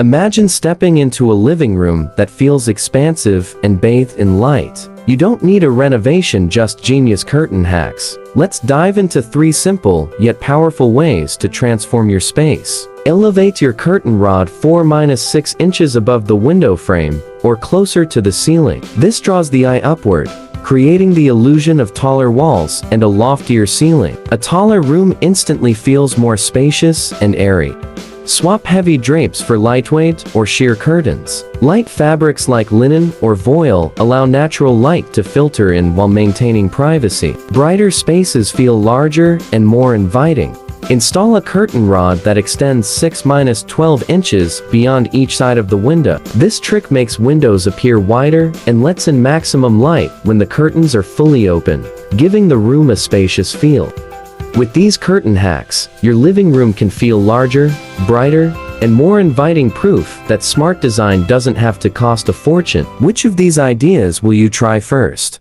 Imagine stepping into a living room that feels expansive and bathed in light. You don't need a renovation, just genius curtain hacks. Let's dive into 3 simple yet powerful ways to transform your space. Elevate your curtain rod 4-6 inches above the window frame or closer to the ceiling. This draws the eye upward, creating the illusion of taller walls and a loftier ceiling. A taller room instantly feels more spacious and airy. Swap heavy drapes for lightweight or sheer curtains. Light fabrics like linen or voile allow natural light to filter in while maintaining privacy. Brighter spaces feel larger and more inviting. Install a curtain rod that extends 6-12 inches beyond each side of the window. This trick makes windows appear wider and lets in maximum light when the curtains are fully open, giving the room a spacious feel. With these curtain hacks, your living room can feel larger, brighter, and more inviting, proof that smart design doesn't have to cost a fortune. Which of these ideas will you try first?